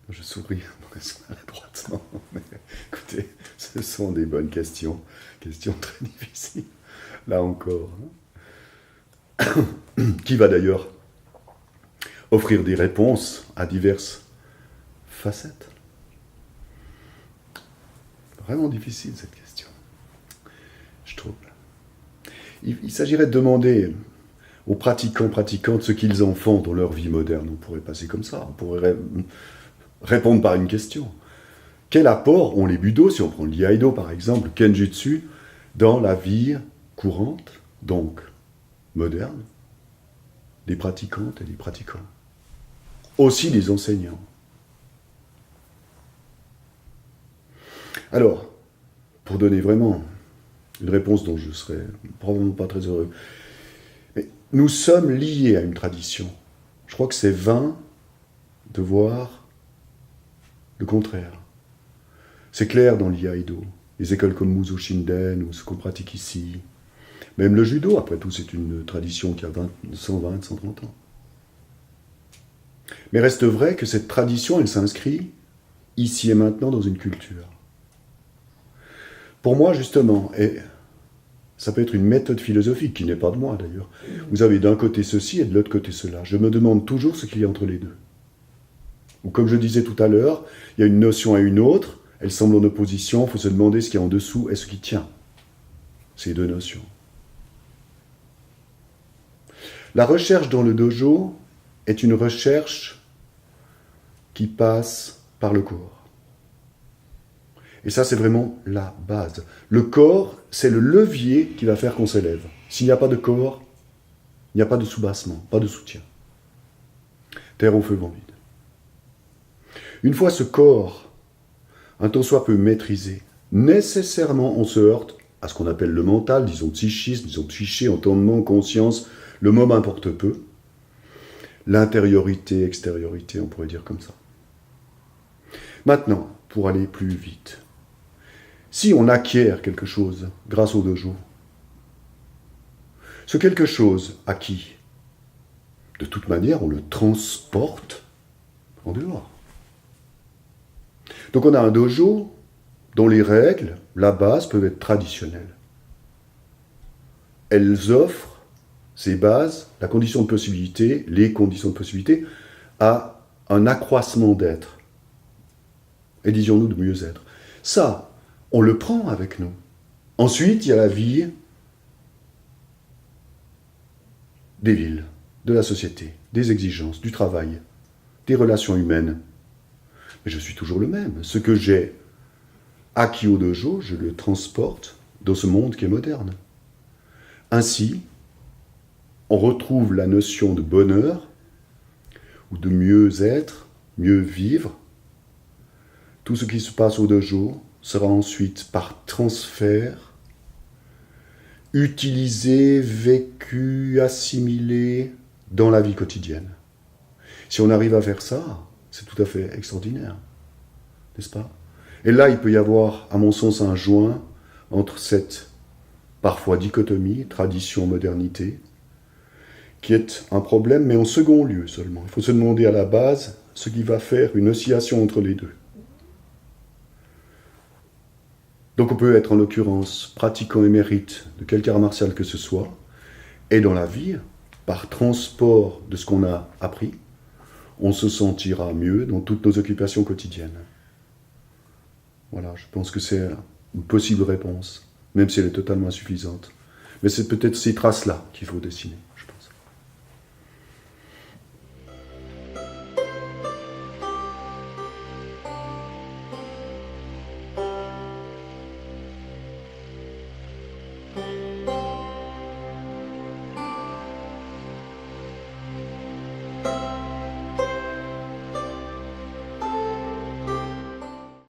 Je souris maladroitement. Mais écoutez, ce sont des bonnes questions. Questions très difficiles. Là encore. Qui va d'ailleurs offrir des réponses à diverses facettes. Vraiment difficile cette question, je trouve. Il s'agirait de demander aux pratiquants, pratiquantes ce qu'ils en font dans leur vie moderne. On pourrait passer comme ça, on pourrait répondre par une question. Quel apport ont les budo, si on prend l'iaido par exemple, le kenjutsu, dans la vie courante, donc moderne, des pratiquantes et des pratiquants, aussi des enseignants. Alors, pour donner vraiment une réponse dont je serais probablement pas très heureux, mais nous sommes liés à une tradition. Je crois que c'est vain de voir le contraire. C'est clair dans l'iaido, les écoles comme Muso Shinden ou ce qu'on pratique ici. Même le judo, après tout, c'est une tradition qui a 120, 130 ans. Mais reste vrai que cette tradition, elle s'inscrit ici et maintenant dans une culture. Pour moi, justement, et ça peut être une méthode philosophique qui n'est pas de moi d'ailleurs. Vous avez d'un côté ceci et de l'autre côté cela. Je me demande toujours ce qu'il y a entre les deux. Ou comme je disais tout à l'heure, il y a une notion et une autre, elles semblent en opposition, il faut se demander ce qu'il y a en dessous et ce qui tient ces deux notions. La recherche dans le dojo est une recherche qui passe par le corps. Et ça, c'est vraiment la base. Le corps, c'est le levier qui va faire qu'on s'élève. S'il n'y a pas de corps, il n'y a pas de soubassement, pas de soutien. Terre au feu, vent vide. Une fois ce corps, un tant soit peu maîtrisé, nécessairement on se heurte à ce qu'on appelle le mental, disons psychisme, disons psyché, entendement, conscience, le mot m'importe peu. L'intériorité, extériorité, on pourrait dire comme ça. Maintenant, pour aller plus vite, si on acquiert quelque chose grâce au dojo, ce quelque chose acquis, de toute manière, on le transporte en dehors. Donc on a un dojo dont les règles, la base, peuvent être traditionnelles. Elles offrent ces bases, la condition de possibilité, les conditions de possibilité, à un accroissement d'être. Et disions-nous de mieux être. Ça, on le prend avec nous. Ensuite, il y a la vie des villes, de la société, des exigences, du travail, des relations humaines. Mais je suis toujours le même. Ce que j'ai acquis au dojo, je le transporte dans ce monde qui est moderne. Ainsi, on retrouve la notion de bonheur, ou de mieux être, mieux vivre. Tout ce qui se passe au dojo sera ensuite, par transfert, utilisé, vécu, assimilé dans la vie quotidienne. Si on arrive à faire ça, c'est tout à fait extraordinaire, n'est-ce pas? Et là, il peut y avoir, à mon sens, un joint entre cette, parfois, dichotomie, tradition-modernité, qui est un problème, mais en second lieu seulement. Il faut se demander à la base ce qui va faire une oscillation entre les deux. Donc on peut être en l'occurrence pratiquant émérite de quelque art martial que ce soit, et dans la vie, par transport de ce qu'on a appris, on se sentira mieux dans toutes nos occupations quotidiennes. Voilà, je pense que c'est une possible réponse, même si elle est totalement insuffisante. Mais c'est peut-être ces traces-là qu'il faut dessiner.